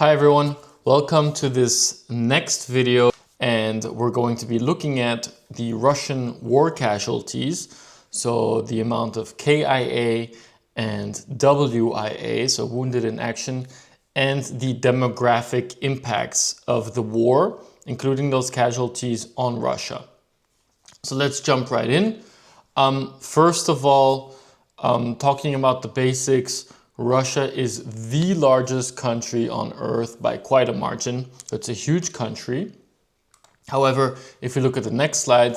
Hi everyone, welcome to this next video, and we're going to be looking at the Russian war casualties. So the amount of KIA and WIA, so wounded in action, and the demographic impacts of the war, including those casualties on Russia. So let's jump right in. First of all, talking about the basics, Russia is the largest country on Earth by quite a margin. It's a huge country. However, if you look at the next slide,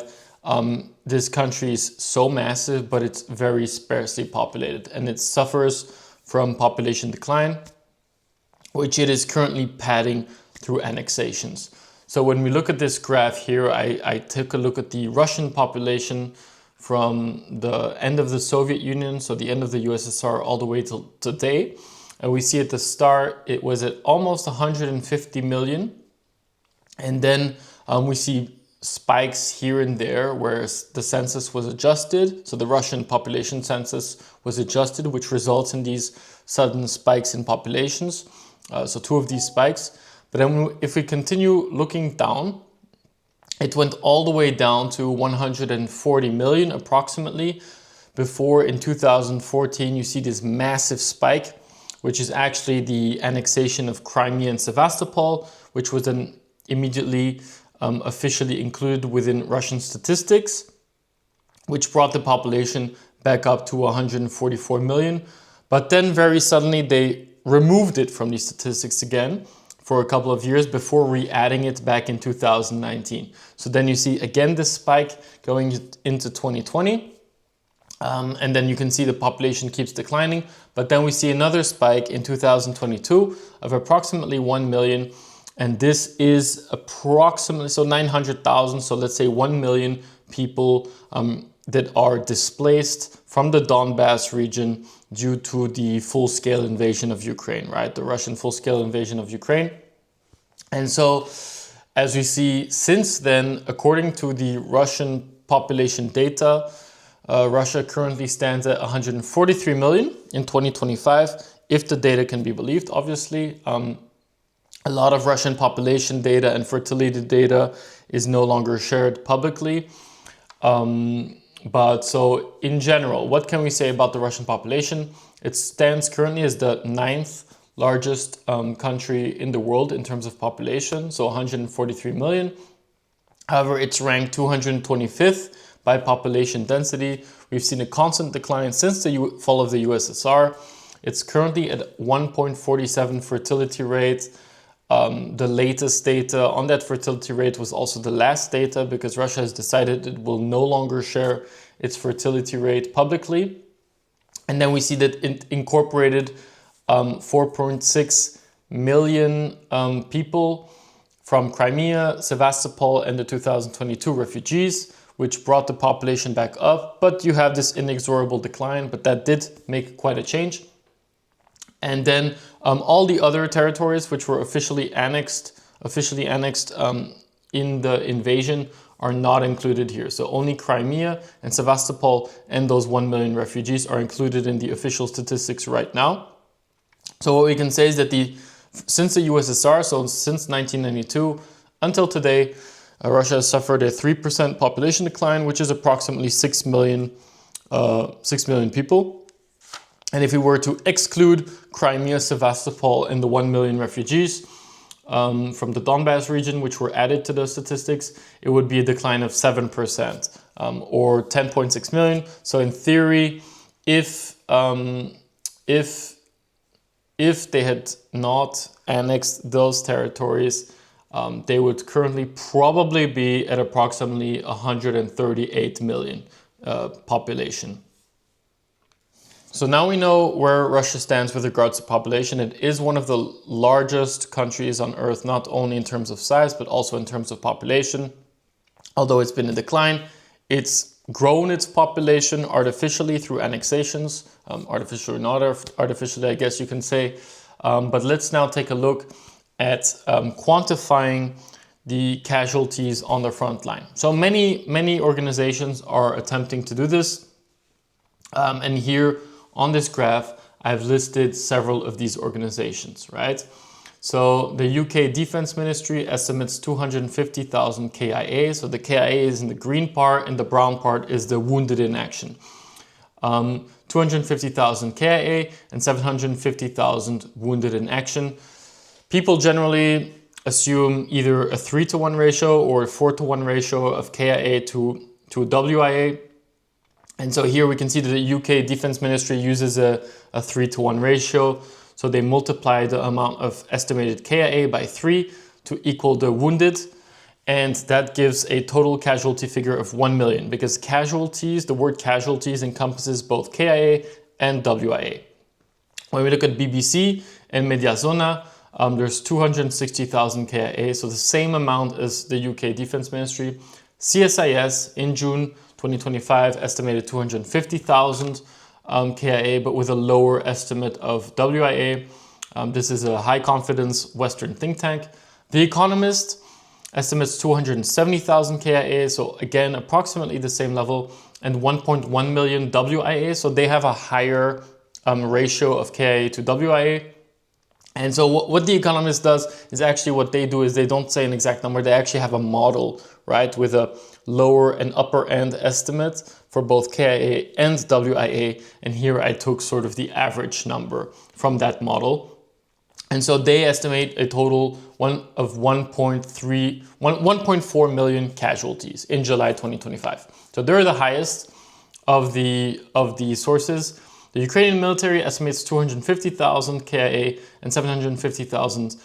this country is so massive, but it's very sparsely populated, and it suffers from population decline, which it is currently padding through annexations. So when we look at this graph here, I took a look at the Russian population from the end of the Soviet Union, so the end of the USSR, all the way till today. And we see at the start, it was at almost 150 million. And then we see spikes here and there where the census was adjusted. So the Russian population census was adjusted, which results in these sudden spikes in populations. So two of these spikes. But then if we continue looking down, it went all the way down to 140 million approximately, before in 2014 you see this massive spike, which is actually the annexation of Crimea and Sevastopol, which was then immediately officially included within Russian statistics, which brought the population back up to 144 million. But then very suddenly they removed it from these statistics again for a couple of years before re-adding it back in 2019. So then you see again this spike going into 2020. And then you can see the population keeps declining. But then we see another spike in 2022 of approximately 1 million. And this is approximately, so 900,000. So let's say 1 million people that are displaced from the Donbass region due to the full-scale invasion of Ukraine, right? The Russian full-scale invasion of Ukraine. And so, as we see since then, according to the Russian population data, Russia currently stands at 143 million in 2025, if the data can be believed, obviously. A lot of Russian population data and fertility data is no longer shared publicly. But so in general, what can we say about the Russian population? It stands currently as the 9th largest country in the world in terms of population, so 143 million. However, it's ranked 225th by population density. We've seen a constant decline since the fall of the USSR. It's currently at 1.47 fertility rate. The latest data on that fertility rate was also the last data, because Russia has decided it will no longer share its fertility rate publicly. And then we see that it incorporated 4.6 million people from Crimea, Sevastopol, and the 2022 refugees, which brought the population back up. But you have this inexorable decline, but that did make quite a change. And then all the other territories which were officially annexed in the invasion are not included here. So only Crimea and Sevastopol and those 1 million refugees are included in the official statistics right now. So what we can say is that since the USSR, so since 1992 until today, Russia has suffered a 3% population decline, which is approximately 6 million people. And if we were to exclude Crimea, Sevastopol, and the 1 million refugees from the Donbass region, which were added to those statistics, it would be a decline of 7%, or 10.6 million. So in theory, if they had not annexed those territories, they would currently probably be at approximately 138 million population. So now we know where Russia stands with regards to population. It is one of the largest countries on Earth, not only in terms of size, but also in terms of population. Although it's been in decline, it's grown its population artificially through annexations, artificially or not artificially, I guess you can say. But let's now take a look at quantifying the casualties on the front line. So many organizations are attempting to do this. And here on this graph, I've listed several of these organizations, right? So the UK Defence Ministry estimates 250,000 KIA. So the KIA is in the green part and the brown part is the wounded in action. 250,000 KIA and 750,000 wounded in action. People generally assume either a 3-to-1 ratio or a 4-to-1 ratio of KIA to WIA. And so here we can see that the UK Defence Ministry uses a 3-to-1 ratio. So they multiply the amount of estimated KIA by 3 to equal the wounded. And that gives a total casualty figure of 1 million, because casualties, the word casualties encompasses both KIA and WIA. When we look at BBC and Mediazona, there's 260,000 KIA, so the same amount as the UK Defence Ministry. CSIS in June 2025 estimated 250,000 KIA, but with a lower estimate of WIA. This is a high confidence Western think tank. The Economist estimates 270,000 KIA, so again, approximately the same level, and 1.1 million WIA, so they have a higher ratio of KIA to WIA. And so what The Economist does is actually what they do is they don't say an exact number, they actually have a model, right, with a lower and upper end estimate for both KIA and WIA. And here I took sort of the average number from that model. And so they estimate a total of 1.4 million casualties in July 2025. So they're the highest of the sources. The Ukrainian military estimates 250,000 KIA and 750,000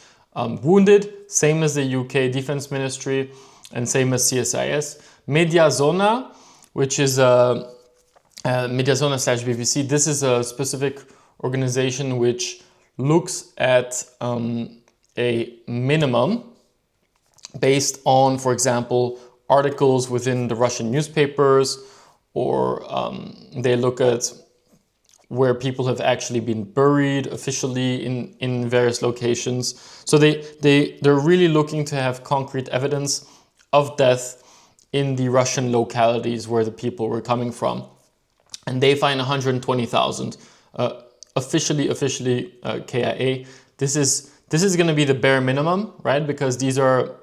wounded, same as the UK Defence Ministry and same as CSIS. Mediazona, which is Mediazona/BBC, this is a specific organization which looks at a minimum based on, for example, articles within the Russian newspapers, or they look at where people have actually been buried officially in various locations. So they're really looking to have concrete evidence of death in the Russian localities where the people were coming from. And they find 120,000 officially KIA. This is going to be the bare minimum, right? Because these are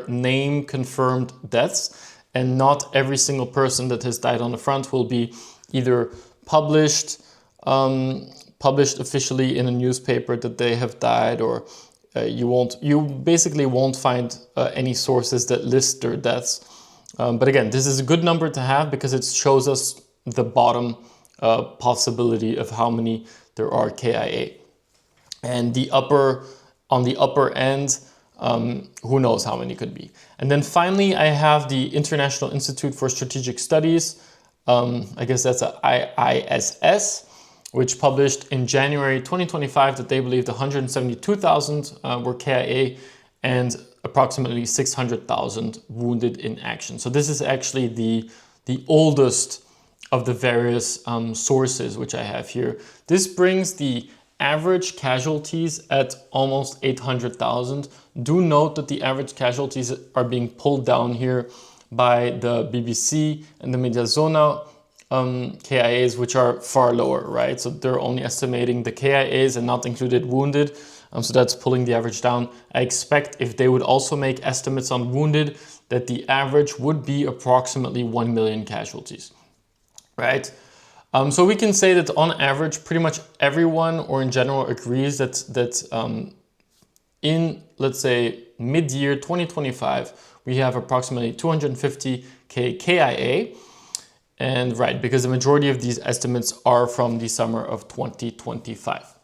name confirmed deaths, and not every single person that has died on the front will be either published officially in a newspaper that they have died, or you basically won't find any sources that list their deaths. But again, this is a good number to have because it shows us the bottom possibility of how many there are KIA. And on the upper end, who knows how many could be. And then finally, I have the International Institute for Strategic Studies. I guess that's a IISS, which published in January 2025 that they believed 172,000 were KIA and approximately 600,000 wounded in action. So this is actually the oldest of the various sources which I have here. This brings the average casualties at almost 800,000. Do note that the average casualties are being pulled down here by the BBC and the Mediazona KIAs, which are far lower, right? So they're only estimating the KIAs and not included wounded. So that's pulling the average down. I expect if they would also make estimates on wounded, that the average would be approximately 1 million casualties, right? So we can say that on average, pretty much everyone, or in general, agrees that in, let's say, mid-year 2025, we have approximately 250,000 KIA. And right, because the majority of these estimates are from the summer of 2025.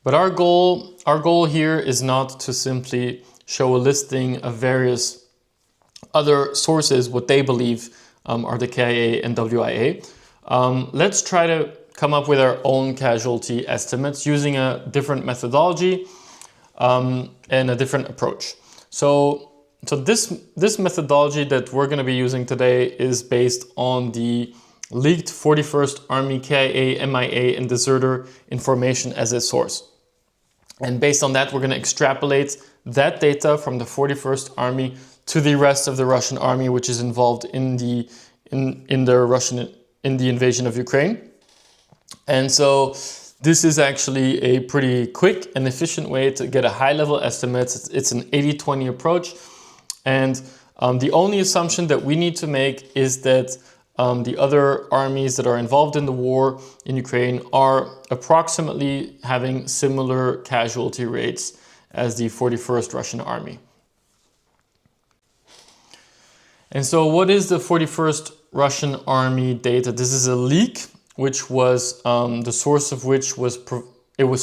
But our goal here is not to simply show a listing of various other sources, what they believe are the KIA and WIA. Let's try to come up with our own casualty estimates using a different methodology and a different approach. So this methodology that we're going to be using today is based on the leaked 41st Army KIA, MIA, and deserter information as a source. And based on that, we're going to extrapolate that data from the 41st Army to the rest of the Russian army, which is involved in the invasion of Ukraine. And so This is actually a pretty quick and efficient way to get a high-level estimate. It's an 80-20 approach. And the only assumption that we need to make is that the other armies that are involved in the war in Ukraine are approximately having similar casualty rates as the 41st Russian army. And so what is the 41st Russian army data? This is a leak, which was the source of which was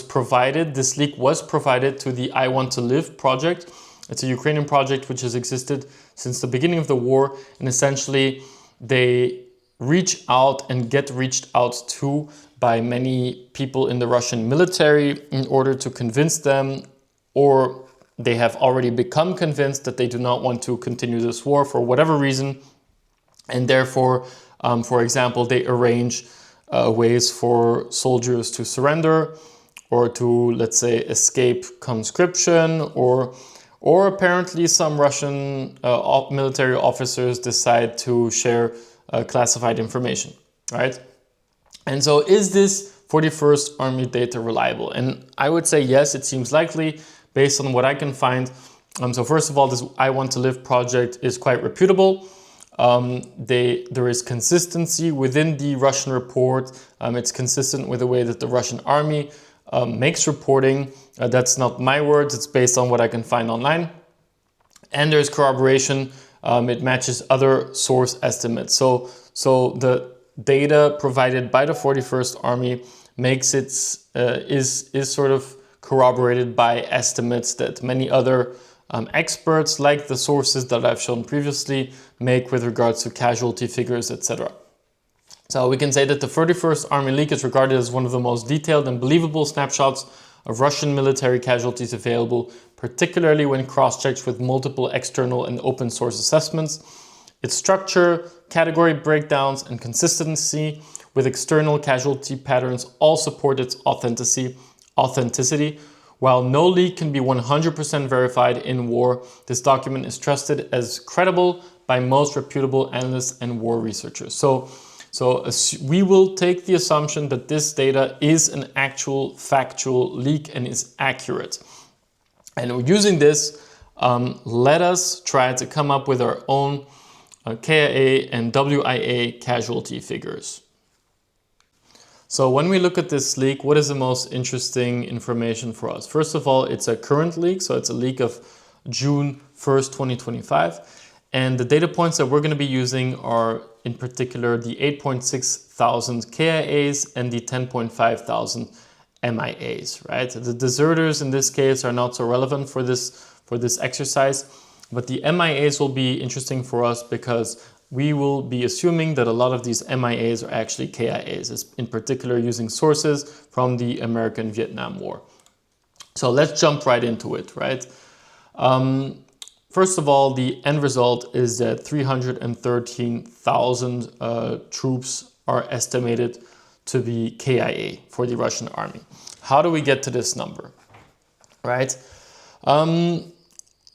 provided. This leak was provided to the I Want to Live project. It's a Ukrainian project which has existed since the beginning of the war, and essentially they reach out and get reached out to by many people in the Russian military in order to convince them, or they have already become convinced that they do not want to continue this war for whatever reason, and therefore, for example, they arrange ways for soldiers to surrender or to, let's say, escape conscription, or apparently some Russian military officers decide to share classified information, right? And so is this 41st Army data reliable? And I would say yes, it seems likely based on what I can find. So first of all, this I Want to Live project is quite reputable. There is consistency within the Russian report. It's consistent with the way that the Russian army makes reporting. That's not my words, it's based on what I can find online. And there's corroboration. It matches other source estimates. So the data provided by the 41st Army makes it is sort of corroborated by estimates that many other experts, like the sources that I've shown previously, make with regards to casualty figures, etc. So we can say that the 31st Army leak is regarded as one of the most detailed and believable snapshots of Russian military casualties available, particularly when cross-checked with multiple external and open source assessments. Its structure, category breakdowns, and consistency with external casualty patterns all support its authenticity. While no leak can be 100% verified in war, this document is trusted as credible by most reputable analysts and war researchers. So we will take the assumption that this data is an actual factual leak and is accurate. And using this, let us try to come up with our own KIA and WIA casualty figures. So when we look at this leak, what is the most interesting information for us? First of all, it's a current leak, so it's a leak of June 1st, 2025. And the data points that we're going to be using are in particular the 8.6 thousand KIAs and the 10.5 thousand MIAs, right? The deserters in this case are not so relevant for this exercise, but the MIAs will be interesting for us because we will be assuming that a lot of these MIAs are actually KIAs, in particular using sources from the American-Vietnam War. So let's jump right into it, right? First of all, the end result is that 313,000 troops are estimated to be KIA for the Russian army. How do we get to this number, right?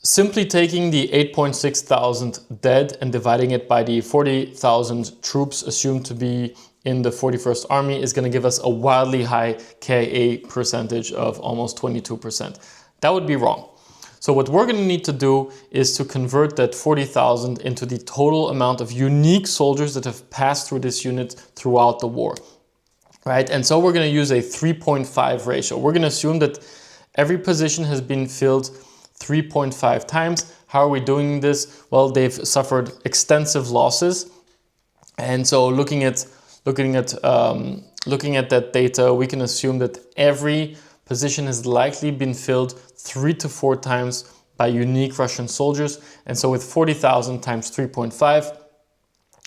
Simply taking the 8.6 thousand dead and dividing it by the 40,000 troops assumed to be in the 41st Army is going to give us a wildly high KIA percentage of almost 22%. That would be wrong. So what we're going to need to do is to convert that 40,000 into the total amount of unique soldiers that have passed through this unit throughout the war, right? And so we're going to use a 3.5 ratio. We're going to assume that every position has been filled 3.5 times. How are we doing this? Well, they've suffered extensive losses. And so looking at that data, we can assume that every position has likely been filled 3 to 4 times by unique Russian soldiers. And so with 40,000 times 3.5,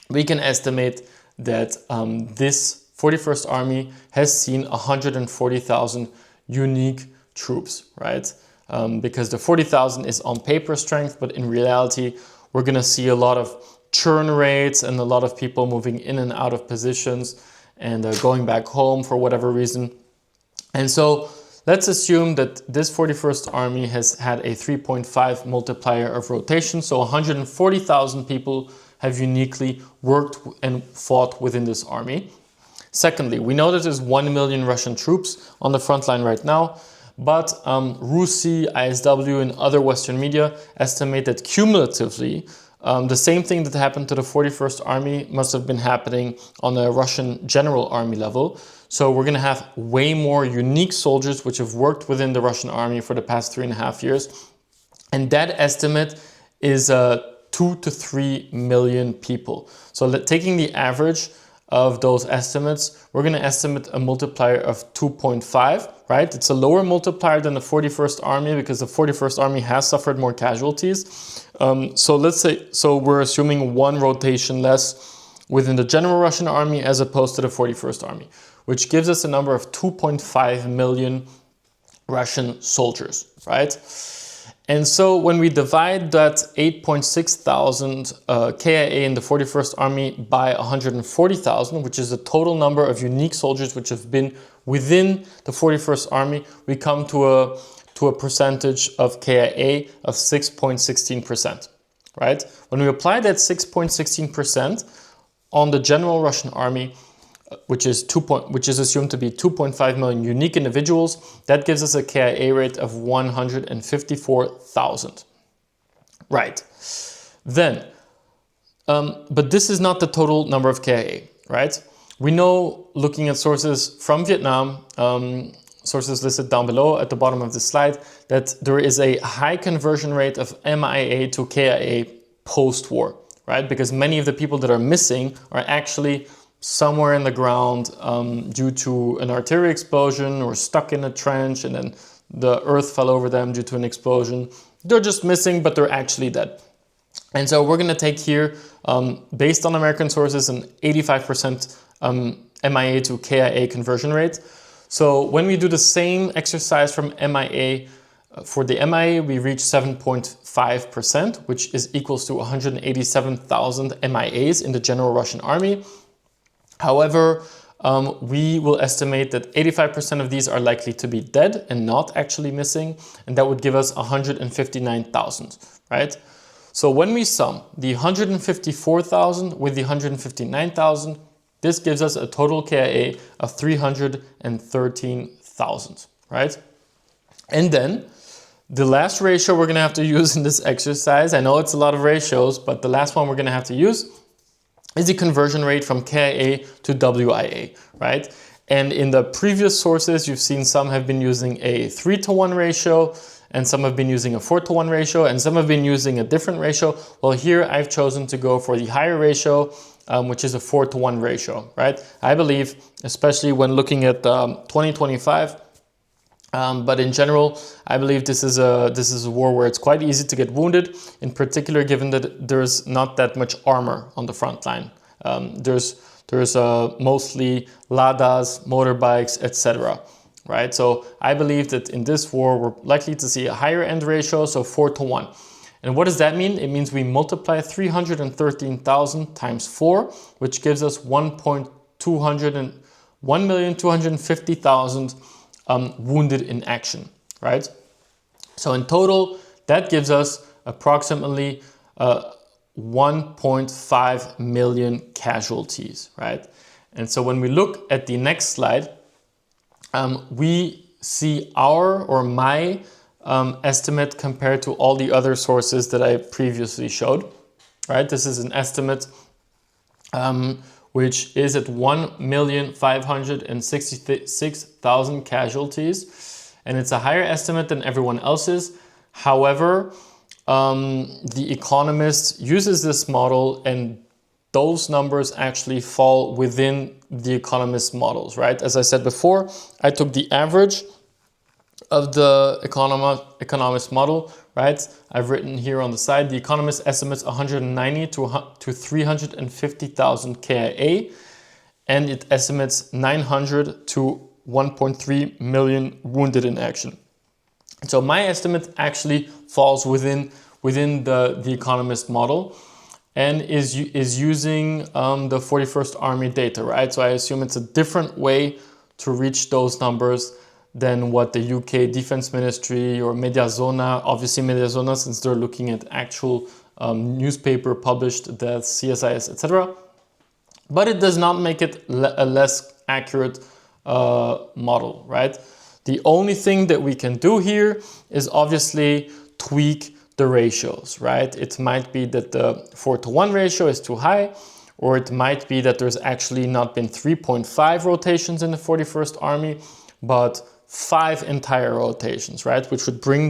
we can estimate that this 41st Army has seen 140,000 unique troops, right? Because the 40,000 is on paper strength, but in reality, we're going to see a lot of churn rates and a lot of people moving in and out of positions and going back home for whatever reason. And so let's assume that this 41st Army has had a 3.5 multiplier of rotation. So 140,000 people have uniquely worked and fought within this army. Secondly, we know that there's 1 million Russian troops on the front line right now, but RUSI, ISW, and other Western media estimate that cumulatively, the same thing that happened to the 41st Army must have been happening on the Russian general army level. So we're going to have way more unique soldiers which have worked within the Russian army for the past 3.5 years. And that estimate is 2 to 3 million people. So taking the average of those estimates, we're going to estimate a multiplier of 2.5, right? It's a lower multiplier than the 41st Army because the 41st Army has suffered more casualties. So let's say, we're assuming one rotation less within the general Russian army as opposed to the 41st Army, which gives us a number of 2.5 million Russian soldiers, right? And so when we divide that 8.6 thousand KIA in the 41st Army by 140,000, which is the total number of unique soldiers which have been within the 41st Army, we come to a percentage of KIA of 6.16%, right? When we apply that 6.16% on the general Russian army, which is assumed to be 2.5 million unique individuals, that gives us a KIA rate of 154,000. Right. Then, but this is not the total number of KIA, right? We know, looking at sources from Vietnam, sources listed down below at the bottom of the slide, that there is a high conversion rate of MIA to KIA post-war, right? Because many of the people that are missing are actually somewhere in the ground due to an artillery explosion or stuck in a trench and then the earth fell over them due to an explosion. They're just missing, but they're actually dead. And so we're going to take here, based on American sources, an 85% MIA to KIA conversion rate. So when we do the same exercise from MIA, for the MIA, we reach 7.5%, which is equals to 187,000 MIAs in the general Russian army. However, we will estimate that 85% of these are likely to be dead and not actually missing, and that would give us 159,000, right? So when we sum the 154,000 with the 159,000, this gives us a total KIA of 313,000, right? And then the last ratio we're going to have to use in this exercise, I know it's a lot of ratios, but the last one we're going to have to use is the conversion rate from KIA to WIA, right? And in the previous sources, you've seen some have been using a 3-to-1 ratio, and some have been using a 4-to-1 ratio, and some have been using a different ratio. Well, here I've chosen to go for the higher ratio, which is a 4-to-1 ratio, right? I believe, especially when looking at 2025, but in general, I believe this is a war where it's quite easy to get wounded, in particular given that there's not that much armor on the front line. There's mostly Ladas, motorbikes, etc. Right? So I believe that in this war, we're likely to see a higher end ratio, so 4-to-1. And what does that mean? It means we multiply 313,000 times 4, which gives us 1,250,000 wounded in action, right? So in total, that gives us approximately 1.5 million casualties, right? And so when we look at the next slide, we see my estimate compared to all the other sources that I previously showed, right? This is an estimate which is at 1,566,000 casualties. And it's a higher estimate than everyone else's. However, The Economist uses this model, and those numbers actually fall within the Economist models, right? As I said before, I took the average of the Economist model, right? I've written here on the side, the Economist estimates 190 to 350,000 KIA, and it estimates 900 to 1.3 million wounded in action. So my estimate actually falls within the Economist model and is using the 41st Army data, right? So I assume it's a different way to reach those numbers than what the UK Defense Ministry or Mediazona, obviously Mediazona, since they're looking at actual newspaper published deaths, CSIS, etc. But it does not make it a less accurate model, right? The only thing that we can do here is obviously tweak the ratios, right? It might be that the 4:1 ratio is too high, or it might be that there's actually not been 3.5 rotations in the 41st Army, but 5 entire rotations, right? Which would bring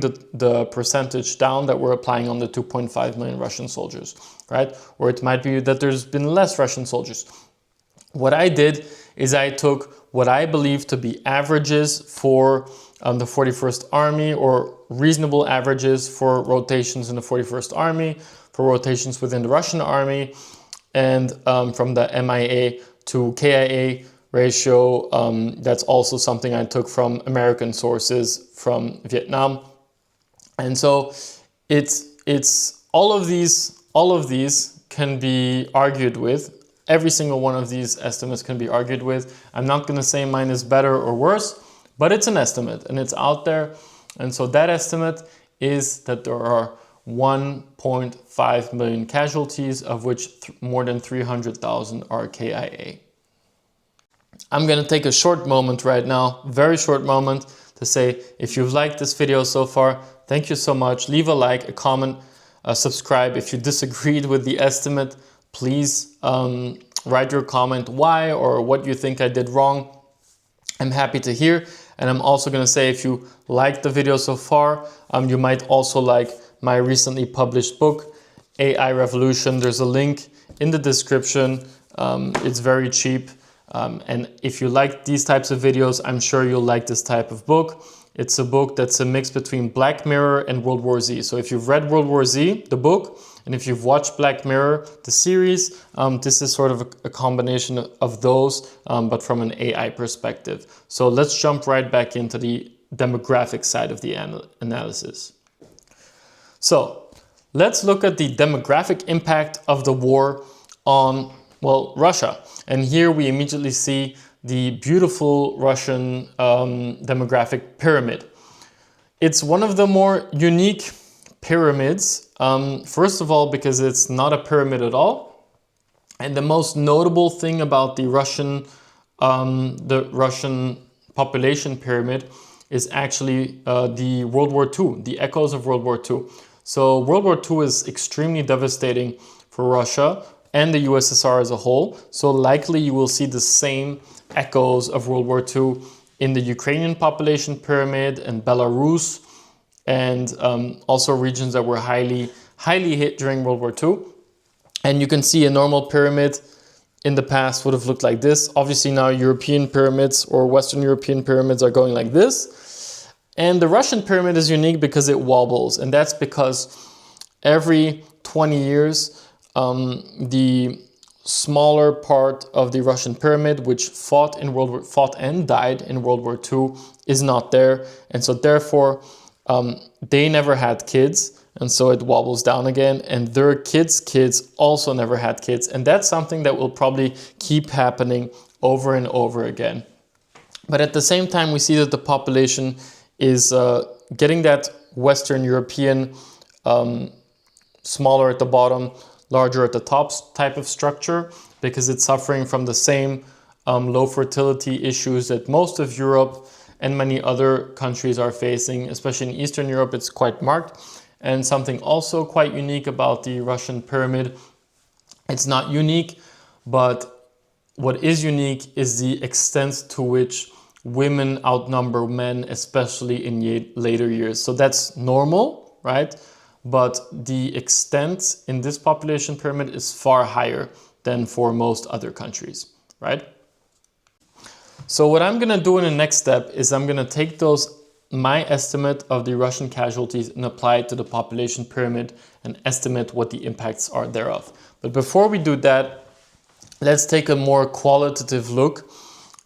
the percentage down that we're applying on the 2.5 million Russian soldiers, right? Or it might be that there's been less Russian soldiers. What I did is I took what I believe to be averages for the 41st Army, or reasonable averages for rotations in the 41st Army, for rotations within the Russian Army, and from the MIA to KIA ratio, that's also something I took from American sources from Vietnam. And so it's all of these can be argued with. Every single one of these estimates can be argued with. I'm not going to say mine is better or worse, but it's an estimate and it's out there. And so that estimate is that there are 1.5 million casualties, of which more than 300,000 are KIA. I'm going to take a short moment right now, very short moment, to say if you've liked this video so far, thank you so much. Leave a like, a comment, subscribe. If you disagreed with the estimate, please write your comment why or what you think I did wrong. I'm happy to hear. And I'm also going to say, if you liked the video so far, you might also like my recently published book, AI Revolution. There's a link in the description. It's very cheap. And if you like these types of videos, I'm sure you'll like this type of book. It's a book that's a mix between Black Mirror and World War Z. So if you've read World War Z, the book, and if you've watched Black Mirror, the series, this is sort of a combination of those, but from an AI perspective. So let's jump right back into the demographic side of the analysis. So let's look at the demographic impact of the war on, well, Russia. And here we immediately see the beautiful Russian demographic pyramid. It's one of the more unique pyramids, first of all, because it's not a pyramid at all. And the most notable thing about the Russian population pyramid is actually the World War II, the echoes of World War II. So World War II is extremely devastating for Russia and the USSR as a whole. So likely you will see the same echoes of World War II in the Ukrainian population pyramid and Belarus, and also regions that were highly hit during World War II. And you can see a normal pyramid in the past would have looked like this. Obviously now European pyramids or Western European pyramids are going like this. And the Russian pyramid is unique because it wobbles, and that's because every 20 years the smaller part of the Russian pyramid, which fought and died in World War II, is not there, and so therefore they never had kids, and so it wobbles down again, and their kids also never had kids, and that's something that will probably keep happening over and over again. But at the same time, we see that the population is getting that Western European smaller at the bottom, larger at the top type of structure, because it's suffering from the same low fertility issues that most of Europe and many other countries are facing, especially in Eastern Europe. It's quite marked. And something also quite unique about the Russian pyramid, it's not unique, but what is unique is the extent to which women outnumber men, especially in later years. So that's normal, right? But the extent in this population pyramid is far higher than for most other countries, right? So what I'm gonna do in the next step is I'm gonna take my estimate of the Russian casualties and apply it to the population pyramid and estimate what the impacts are thereof. But before we do that, let's take a more qualitative look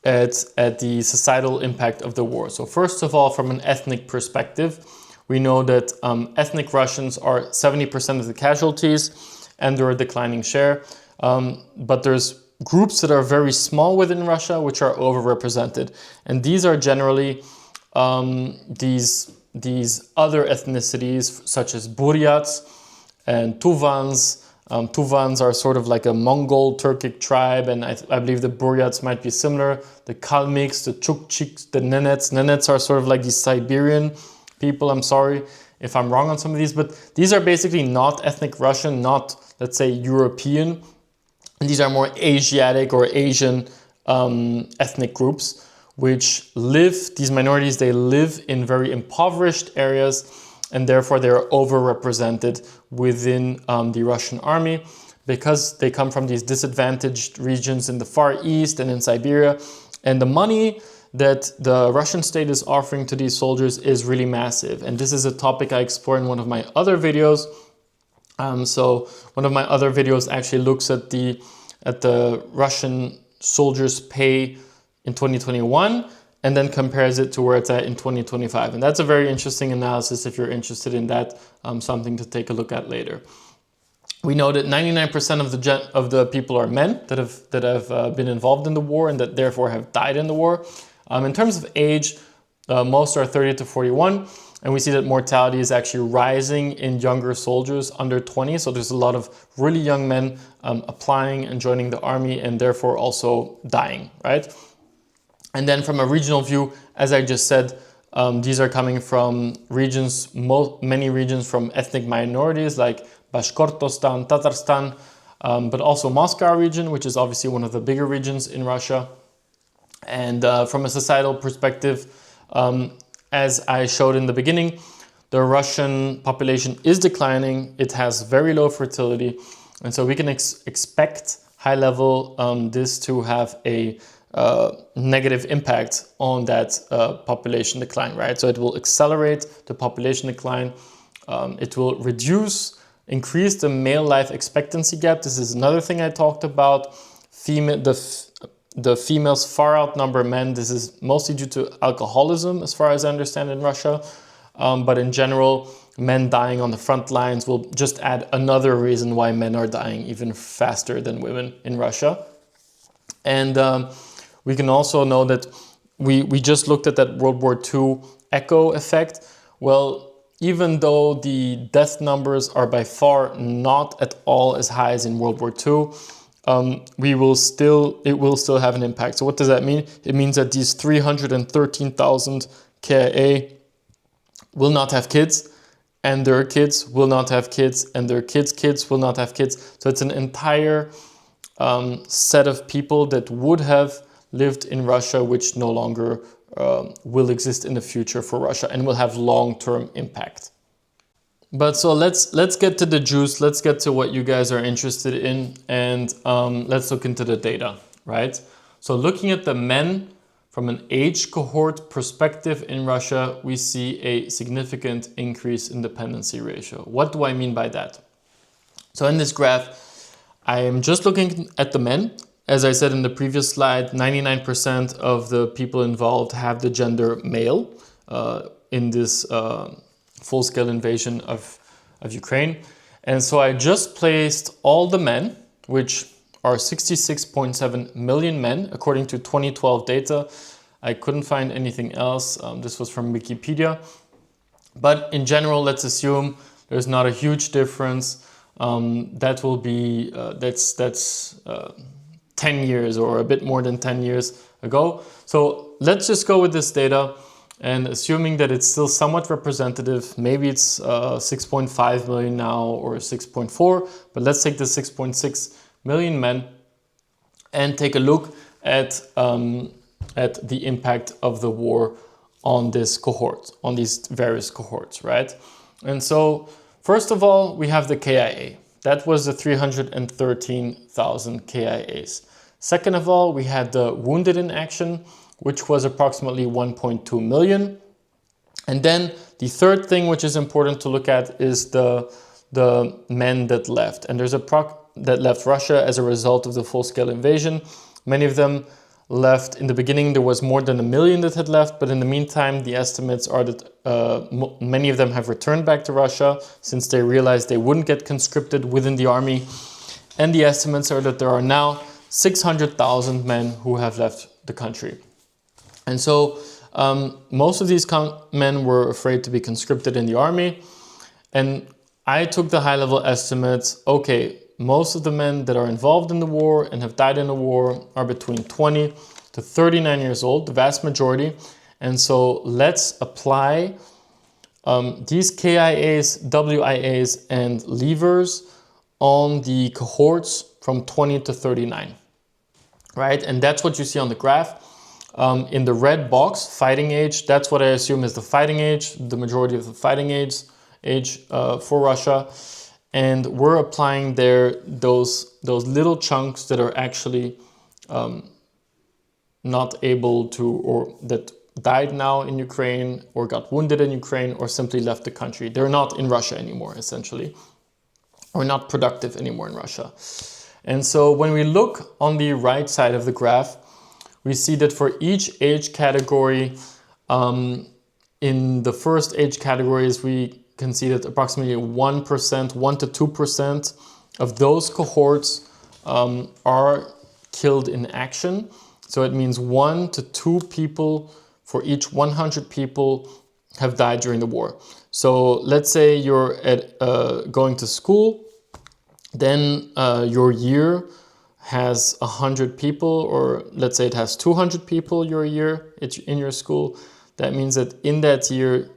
at the societal impact of the war. So first of all, from an ethnic perspective, we know that ethnic Russians are 70% of the casualties and they're a declining share. But there's groups that are very small within Russia which are overrepresented. And these are generally these other ethnicities such as Buryats and Tuvans, Tuvans are sort of like a Mongol Turkic tribe, and I believe the Buryats might be similar. The Kalmyks, the Chukchiks, the Nenets. Nenets are sort of like these Siberian people. I'm sorry if I'm wrong on some of these, but these are basically not ethnic Russian, not, let's say, European. And these are more Asiatic or Asian ethnic groups, which these minorities, they live in very impoverished areas, and therefore they are overrepresented within the Russian army because they come from these disadvantaged regions in the Far East and in Siberia. And the money that the Russian state is offering to these soldiers is really massive. And this is a topic I explore in one of my other videos. So one of my other videos actually looks at the Russian soldiers' pay in 2021 and then compares it to where it's at in 2025. And that's a very interesting analysis if you're interested in that, something to take a look at later. We know that 99% of the people are men that have been involved in the war and that therefore have died in the war. In terms of age, most are 30 to 41. And we see that mortality is actually rising in younger soldiers under 20. So there's a lot of really young men applying and joining the army and therefore also dying, right? And then from a regional view, as I just said, these are coming from regions, many regions from ethnic minorities like Bashkortostan, Tatarstan, but also Moscow region, which is obviously one of the bigger regions in Russia. And from a societal perspective, as I showed in the beginning, the Russian population is declining. It has very low fertility. And so we can expect high level this to have a negative impact on that population decline, right? So it will accelerate the population decline. It will increase the male life expectancy gap. This is another thing I talked about. The females far outnumber men. This is mostly due to alcoholism, as far as I understand in Russia. But in general, men dying on the front lines will just add another reason why men are dying even faster than women in Russia. And we can also know that we just looked at that World War II echo effect. Well, even though the death numbers are by far not at all as high as in World War II, it will still have an impact. So what does that mean? It means that these 313,000 KIA will not have kids, and their kids will not have kids, and their kids' will not have kids. So it's an entire set of people that would have lived in Russia, which no longer will exist in the future for Russia and will have long-term impact. But so let's get to the juice. Let's get to what you guys are interested in, and let's look into the data, right? So looking at the men from an age cohort perspective in Russia, we see a significant increase in dependency ratio. What do I mean by that? So in this graph, I am just looking at the men. As I said in the previous slide, 99% of the people involved have the gender male in this full-scale invasion of Ukraine. And so I just placed all the men, which are 66.7 million men, according to 2012 data. I couldn't find anything else. This was from Wikipedia. But in general, let's assume there's not a huge difference. That will be, that's 10 years or a bit more than 10 years ago. So let's just go with this data. And assuming that it's still somewhat representative, maybe it's 6.5 million now or 6.4, but let's take the 6.6 million men and take a look at the impact of the war on this cohort, on these various cohorts, right? And so, first of all, we have the KIA. That was the 313,000 KIAs. Second of all, we had the wounded in action, which was approximately 1.2 million. And then the third thing which is important to look at is the men that left. And there's that left Russia as a result of the full-scale invasion. Many of them left in the beginning. There was more than 1 million that had left, but in the meantime, the estimates are that many of them have returned back to Russia since they realized they wouldn't get conscripted within the army. And the estimates are that there are now 600,000 men who have left the country. And so most of these men were afraid to be conscripted in the army. And I took the high-level estimates. Okay, most of the men that are involved in the war and have died in the war are between 20 to 39 years old, the vast majority. And so let's apply these KIAs, WIAs, and levers on the cohorts from 20 to 39, right? And that's what you see on the graph. In the red box, fighting age, that's what I assume is the fighting age, the majority of the fighting age for Russia. And we're applying there those little chunks that are actually not able to, or that died now in Ukraine, or got wounded in Ukraine, or simply left the country. They're not in Russia anymore, essentially, or not productive anymore in Russia. And so when we look on the right side of the graph, we see that for each age category, in the first age categories, we can see that approximately 1%, 1 to 2% of those cohorts are killed in action. So it means 1 to 2 people for each 100 people have died during the war. So let's say you're at going to school, then your year has 100 people, or let's say it has 200 people your year in your school. That means that in that year,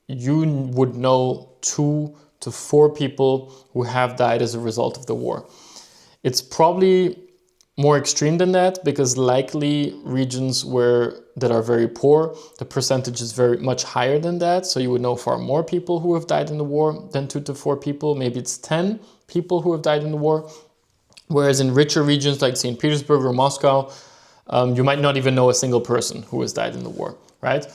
you would know 2 to 4 people who have died as a result of the war. It's probably more extreme than that, because likely regions that are very poor, the percentage is very much higher than that. So you would know far more people who have died in the war than 2 to 4 people. Maybe it's 10 people who have died in the war. Whereas in richer regions like St. Petersburg or Moscow, you might not even know a single person who has died in the war, right?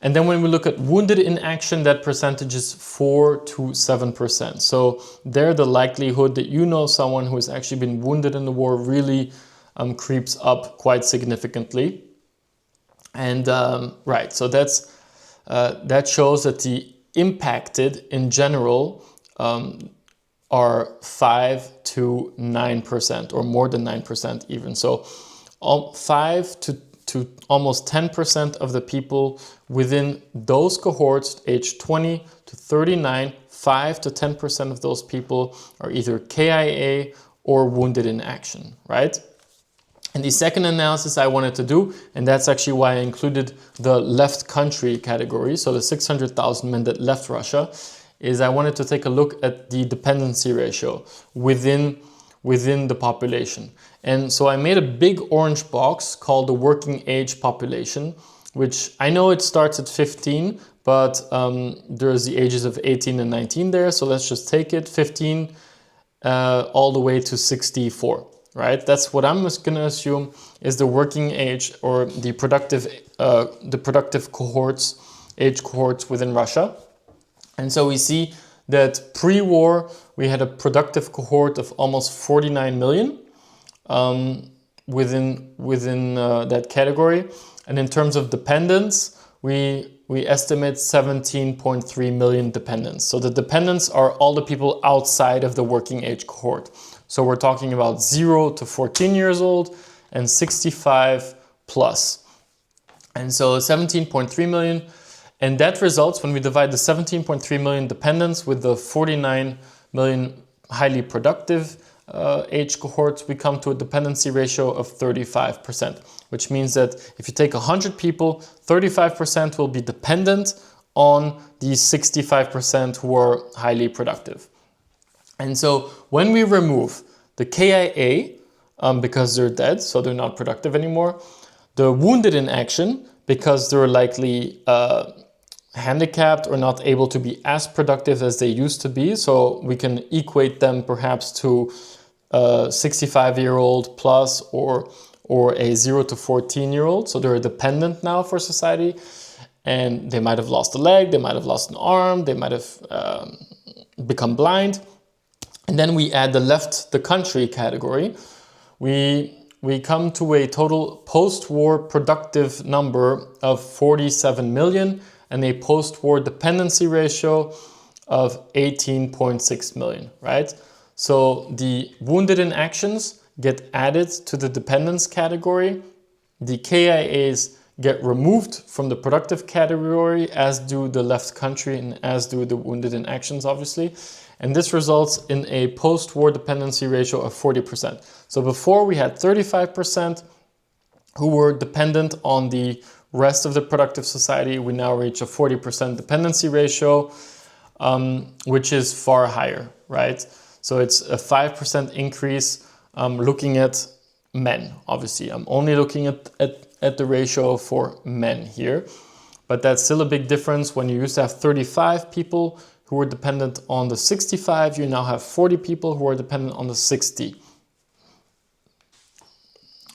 And then when we look at wounded in action, that percentage is 4 to 7%. So there, the likelihood that you know someone who has actually been wounded in the war really creeps up quite significantly. And right, so that shows that the impacted in general are 5 to 9%, or more than 9% even. So 5 to almost 10% of the people within those cohorts, age 20 to 39, 5 to 10% of those people are either KIA or wounded in action, right? And the second analysis I wanted to do, and that's actually why I included the left country category, so the 600,000 men that left Russia, is I wanted to take a look at the dependency ratio within the population. And so I made a big orange box called the working age population, which I know it starts at 15, but there's the ages of 18 and 19 there. So let's just take it 15 all the way to 64, right? That's what I'm just going to assume is the working age, or the productive cohorts, age cohorts within Russia. And so we see that pre-war, we had a productive cohort of almost 49 million within that category. And in terms of dependents, we estimate 17.3 million dependents. So the dependents are all the people outside of the working age cohort. So we're talking about 0 to 14 years old and 65 plus. And so 17.3 million. And that results, when we divide the 17.3 million dependents with the 49 million highly productive age cohorts, we come to a dependency ratio of 35%, which means that if you take 100 people, 35% will be dependent on these 65% who are highly productive. And so when we remove the KIA, because they're dead, so they're not productive anymore, the wounded in action, because they're likely handicapped or not able to be as productive as they used to be. So we can equate them perhaps to a 65-year-old plus or a 0 to 14-year-old. So they're dependent now for society, and they might have lost a leg, they might have lost an arm, they might have become blind. And then we add the country category. We come to a total post-war productive number of 47 million and a post-war dependency ratio of 18.6 million, right? So the wounded in actions get added to the dependence category. The KIAs get removed from the productive category, as do the left country and as do the wounded in actions, obviously. And this results in a post-war dependency ratio of 40%. So before we had 35% who were dependent on the rest of the productive society. We now reach a 40% dependency ratio, which is far higher, right? So it's a 5% increase looking at men, obviously. I'm only looking at the ratio for men here, but that's still a big difference. When you used to have 35 people who were dependent on the 65, you now have 40 people who are dependent on the 60.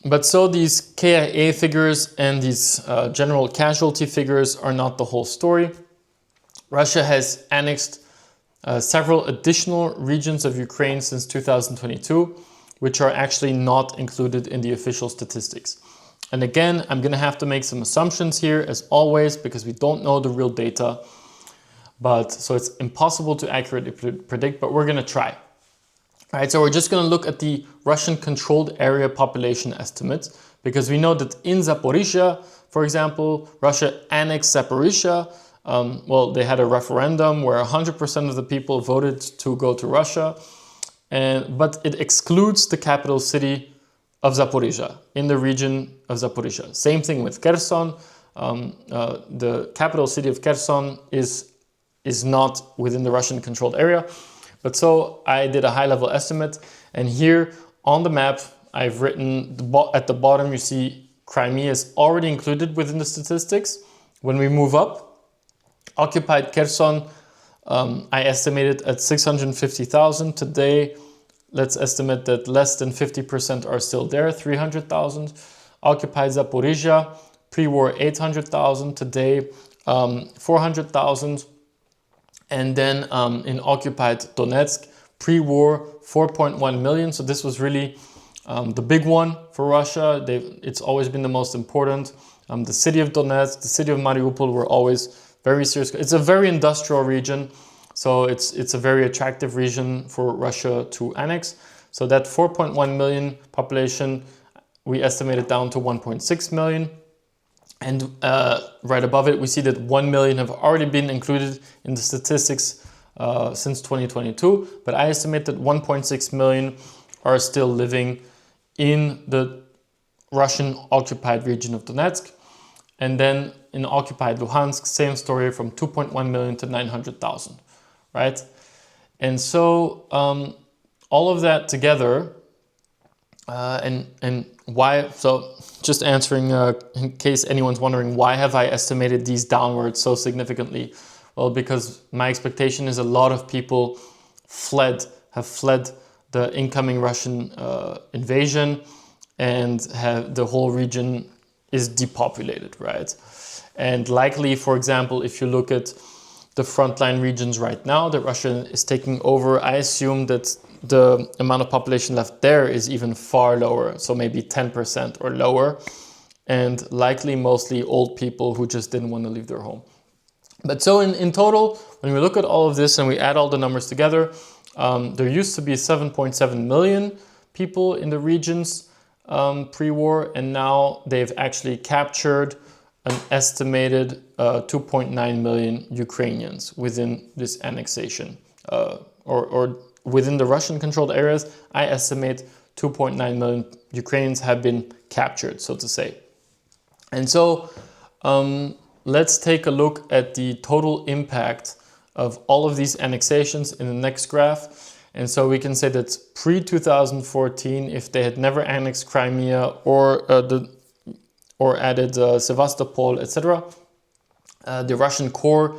But so these KIA figures and these general casualty figures are not the whole story. Russia has annexed several additional regions of Ukraine since 2022, which are actually not included in the official statistics. And again, I'm going to have to make some assumptions here, as always, because we don't know the real data. But so it's impossible to accurately predict, but we're going to try. All right, so we're just going to look at the Russian controlled area population estimates, because we know that in Zaporizhia, for example, Russia annexed Zaporizhia. Well, they had a referendum where 100% of the people voted to go to Russia, but it excludes the capital city of Zaporizhia, in the region of Zaporizhia. Same thing with Kherson. The capital city of Kherson is not within the Russian controlled area. But so I did a high-level estimate, and here on the map, I've written at the bottom, you see Crimea is already included within the statistics. When we move up, occupied Kherson, I estimated at 650,000. Today, let's estimate that less than 50% are still there, 300,000. Occupied Zaporizhia, pre-war 800,000. Today, 400,000. And then in occupied Donetsk, pre-war 4.1 million. So this was really the big one for Russia. It's always been the most important. The city of Donetsk, the city of Mariupol were always very serious. It's a very industrial region. So it's a very attractive region for Russia to annex. So that 4.1 million population, we estimated down to 1.6 million. And right above it, we see that 1 million have already been included in the statistics since 2022. But I estimate that 1.6 million are still living in the Russian occupied region of Donetsk. And then in occupied Luhansk, same story, from 2.1 million to 900,000, right? And so all of that together, and why, so just answering in case anyone's wondering, why have I estimated these downwards so significantly? Well, because my expectation is a lot of people have fled the incoming Russian invasion, and the whole region is depopulated, right? And likely, for example, if you look at the frontline regions right now that Russia is taking over, I assume that the amount of population left there is even far lower, so maybe 10% or lower, and likely mostly old people who just didn't want to leave their home. But so in total, when we look at all of this and we add all the numbers together, there used to be 7.7 million people in the regions pre-war, and now they've actually captured an estimated 2.9 million Ukrainians within this annexation, or within the Russian-controlled areas. I estimate 2.9 million Ukrainians have been captured, so to say. And so let's take a look at the total impact of all of these annexations in the next graph. And so we can say that pre-2014, if they had never annexed Crimea or added Sevastopol, etc., the Russian core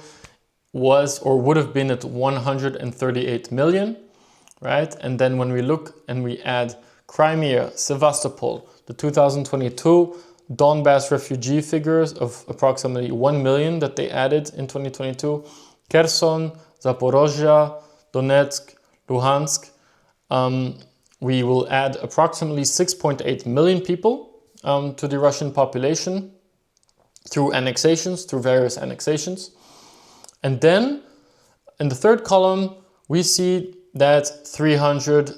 was or would have been at 138 million, right? And then when we look and we add Crimea, Sevastopol, the 2022 Donbass refugee figures of approximately 1 million that they added in 2022, Kherson, Zaporozhia, Donetsk, Luhansk, we will add approximately 6.8 million people to the Russian population through annexations, through various annexations. And then in the third column, we see that 300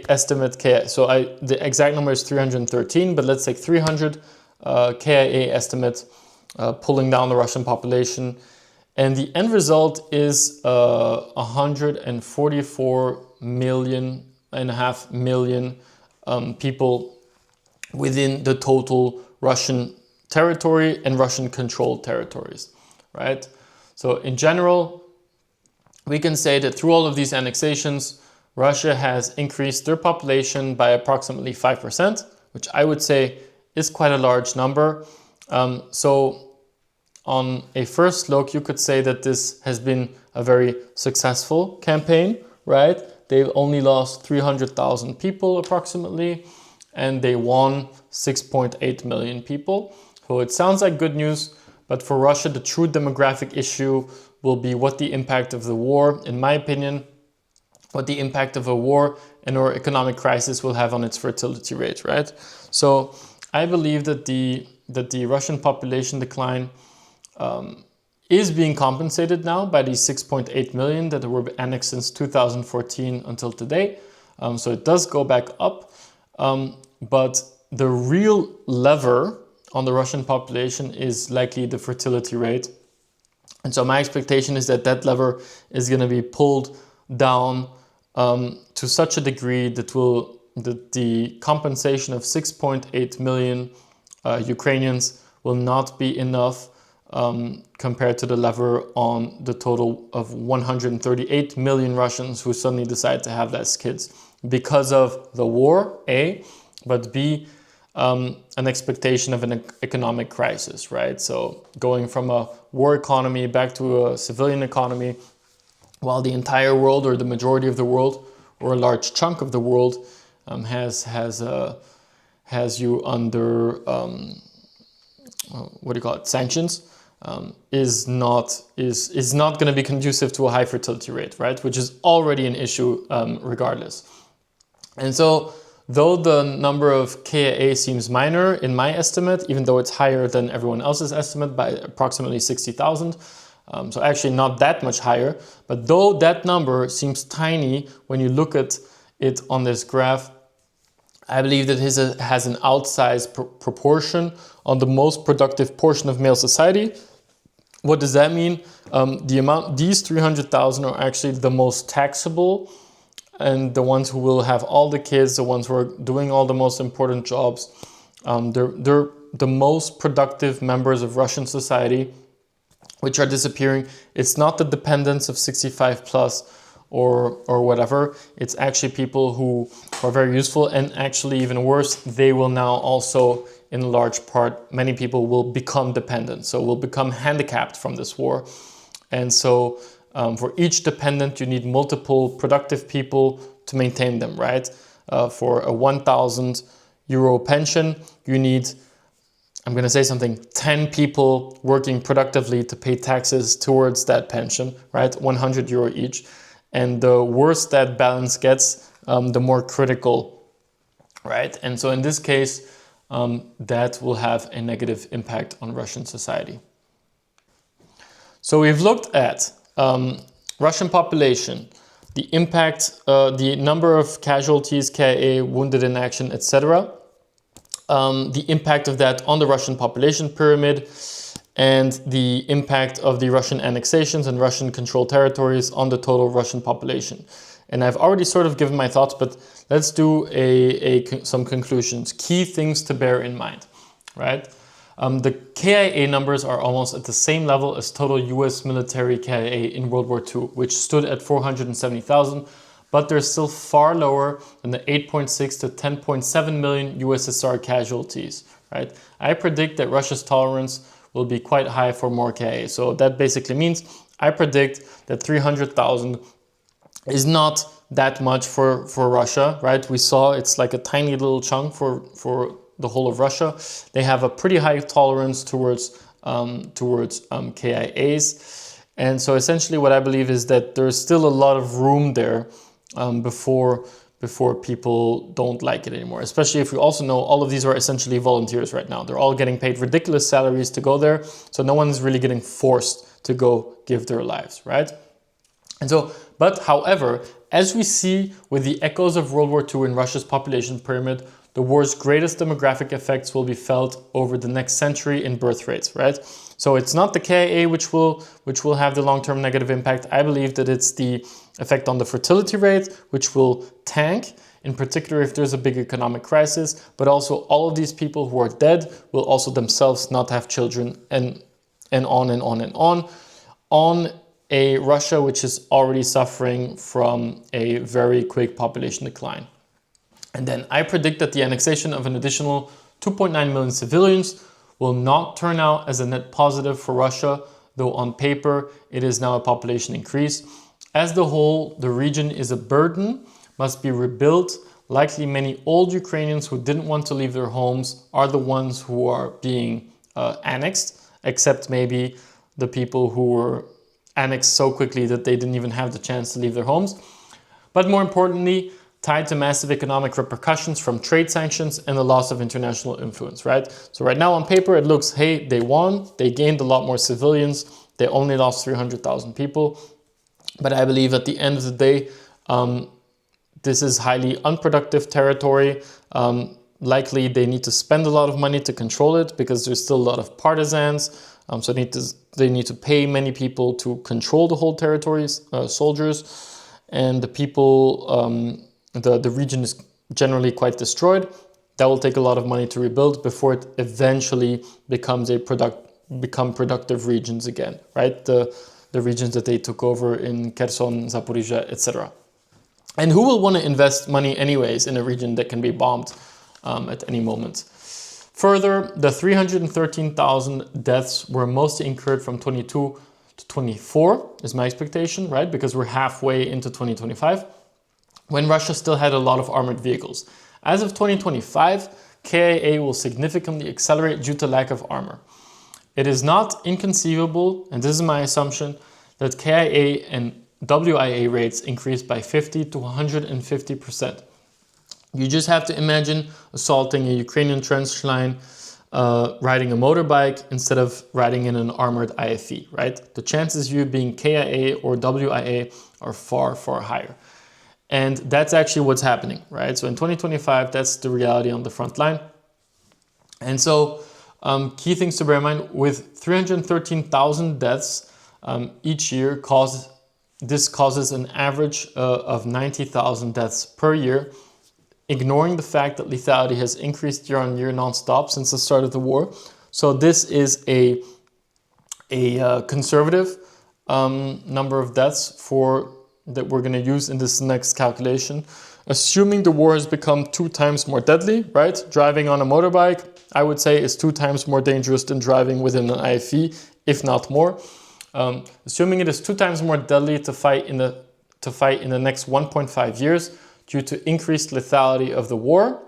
estimate K. So the exact number is 313, but let's take 300 KIA estimate, pulling down the Russian population. And the end result is 144.5 million people within the total Russian territory and Russian controlled territories, right? So in general, we can say that through all of these annexations, Russia has increased their population by approximately 5%, which I would say is quite a large number. So on a first look, you could say that this has been a very successful campaign, right? They've only lost 300,000 people approximately, and they won 6.8 million people. So it sounds like good news, but for Russia, the true demographic issue will be what the impact of the war, in my opinion, what the impact of a war and or economic crisis will have on its fertility rate, right? So I believe that the Russian population decline is being compensated now by these 6.8 million that were annexed since 2014 until today. So it does go back up, but the real lever on the Russian population is likely the fertility rate. And so my expectation is that that lever is going to be pulled down to such a degree that the compensation of 6.8 million Ukrainians will not be enough compared to the lever on the total of 138 million Russians who suddenly decide to have less kids because of the war, A, but B, an expectation of an economic crisis, right? So going from a war economy back to a civilian economy, while the entire world or the majority of the world or a large chunk of the world has you under what do you call it, sanctions, is not going to be conducive to a high fertility rate, right? Which is already an issue regardless. And so though the number of KIA seems minor in my estimate, even though it's higher than everyone else's estimate by approximately 60,000, so actually not that much higher, but though that number seems tiny when you look at it on this graph, I believe that it has an outsized proportion on the most productive portion of male society. What does that mean? These 300,000 are actually the most taxable and the ones who will have all the kids, the ones who are doing all the most important jobs. They're the most productive members of Russian society, which are disappearing. It's not the dependents of 65 plus or whatever. It's actually people who are very useful, and actually even worse, they will now also, in large part, many people will become dependent. So will become handicapped from this war. And so for each dependent, you need multiple productive people to maintain them, right? For a 1,000 euro pension, you need, I'm going to say something, 10 people working productively to pay taxes towards that pension, right? 100 euro each. And the worse that balance gets, the more critical, right? And so in this case, that will have a negative impact on Russian society. So we've looked at Russian population, the impact, the number of casualties, KIA, wounded in action, etc., the impact of that on the Russian population pyramid, and the impact of the Russian annexations and Russian controlled territories on the total Russian population. And I've already sort of given my thoughts, but let's do some conclusions, key things to bear in mind, right? The KIA numbers are almost at the same level as total US military KIA in World War II, which stood at 470,000, but they're still far lower than the 8.6 to 10.7 million USSR casualties, right? I predict that Russia's tolerance will be quite high for more KIA. So that basically means I predict that 300,000 is not that much for Russia, right? We saw it's like a tiny little chunk for the whole of Russia. They have a pretty high tolerance towards KIAs. And so essentially what I believe is that there's still a lot of room there before people don't like it anymore. Especially if we also know all of these are essentially volunteers right now. They're all getting paid ridiculous salaries to go there. So no one's really getting forced to go give their lives, right? And so, but however, as we see with the echoes of World War II in Russia's population pyramid, the war's greatest demographic effects will be felt over the next century in birth rates, right? So it's not the KIA which will have the long-term negative impact. I believe that it's the effect on the fertility rate, which will tank, in particular if there's a big economic crisis, but also all of these people who are dead will also themselves not have children, and on and on and on a Russia which is already suffering from a very quick population decline. And then I predict that the annexation of an additional 2.9 million civilians will not turn out as a net positive for Russia, though on paper it is now a population increase. As the whole, the region is a burden, must be rebuilt. Likely many old Ukrainians who didn't want to leave their homes are the ones who are being annexed, except maybe the people who were annexed so quickly that they didn't even have the chance to leave their homes. But more importantly, tied to massive economic repercussions from trade sanctions and the loss of international influence, right? So right now on paper, it looks, hey, they won, they gained a lot more civilians, they only lost 300,000 people. But I believe at the end of the day, this is highly unproductive territory. Likely they need to spend a lot of money to control it because there's still a lot of partisans. So they need to pay many people to control the whole territories, soldiers, and the people, the region is generally quite destroyed. That will take a lot of money to rebuild before it eventually becomes become productive regions again, right? The regions that they took over in Kherson, Zaporizhia, etc. And who will want to invest money anyways in a region that can be bombed at any moment? Further, the 313,000 deaths were mostly incurred from 22 to 24 is my expectation, right? Because we're halfway into 2025, when Russia still had a lot of armored vehicles. As of 2025, KIA will significantly accelerate due to lack of armor. It is not inconceivable, and this is my assumption, that KIA and WIA rates increase by 50 to 150%. You just have to imagine assaulting a Ukrainian trench line, riding a motorbike instead of riding in an armored IFV, right? The chances of you being KIA or WIA are far, far higher. And that's actually what's happening, right? So in 2025, that's the reality on the front line. And so key things to bear in mind, with 313,000 deaths each year, this causes an average of 90,000 deaths per year, ignoring the fact that lethality has increased year on year nonstop since the start of the war. So this is a conservative number of deaths that we're going to use in this next calculation. Assuming the war has become 2 times more deadly, right? Driving on a motorbike, I would say, is 2 times more dangerous than driving within an IFV, if not more. Assuming it is 2 times more deadly to fight in the next 1.5 years due to increased lethality of the war,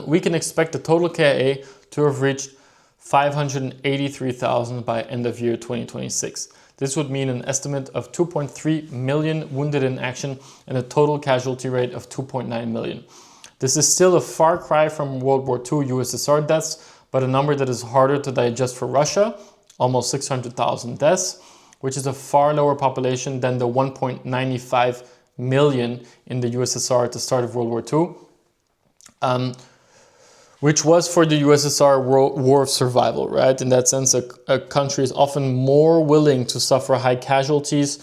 we can expect the total KIA to have reached 583,000 by end of year 2026. This would mean an estimate of 2.3 million wounded in action and a total casualty rate of 2.9 million. This is still a far cry from World War II USSR deaths, but a number that is harder to digest for Russia, almost 600,000 deaths, which is a far lower population than the 1.95 million in the USSR at the start of World War II, which was for the USSR war of survival, right? In that sense, a country is often more willing to suffer high casualties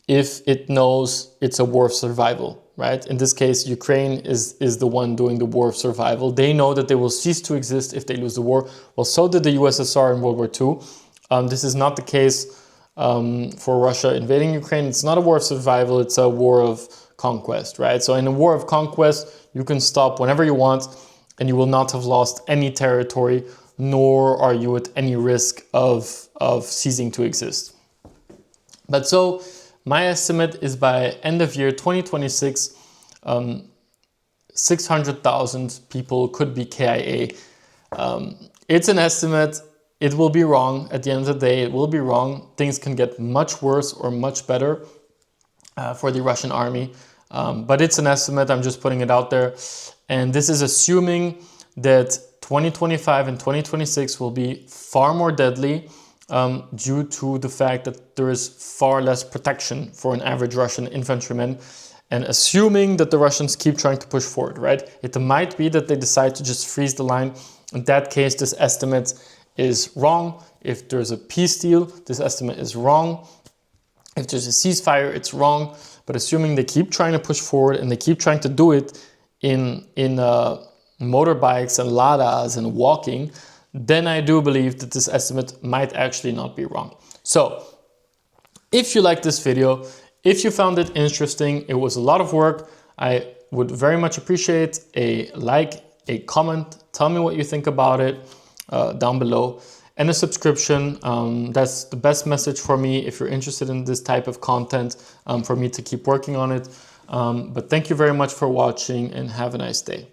if it knows it's a war of survival, right? In this case, Ukraine is the one doing the war of survival. They know that they will cease to exist if they lose the war. Well, so did the USSR in World War II. This is not the case for Russia invading Ukraine. It's not a war of survival, it's a war of conquest, right? So in a war of conquest, you can stop whenever you want and you will not have lost any territory, nor are you at any risk of ceasing to exist. But so my estimate is by end of year 2026, 600,000 people could be KIA. It's an estimate. It will be wrong. At the end of the day, it will be wrong. Things can get much worse or much better for the Russian army. But it's an estimate. I'm just putting it out there. And this is assuming that 2025 and 2026 will be far more deadly due to the fact that there is far less protection for an average Russian infantryman. and assuming that the Russians keep trying to push forward, right? It might be that they decide to just freeze the line. In that case, this estimate is wrong. If there's a peace deal, this estimate is wrong. If there's a ceasefire, it's wrong. But assuming they keep trying to push forward and they keep trying to do it in motorbikes and Ladas and walking, then I do believe that this estimate might actually not be wrong. So if you liked this video, if you found it interesting, it was a lot of work, I would very much appreciate a like, a comment, tell me what you think about it down below, and a subscription. That's the best message for me if you're interested in this type of content, for me to keep working on it. But thank you very much for watching and have a nice day.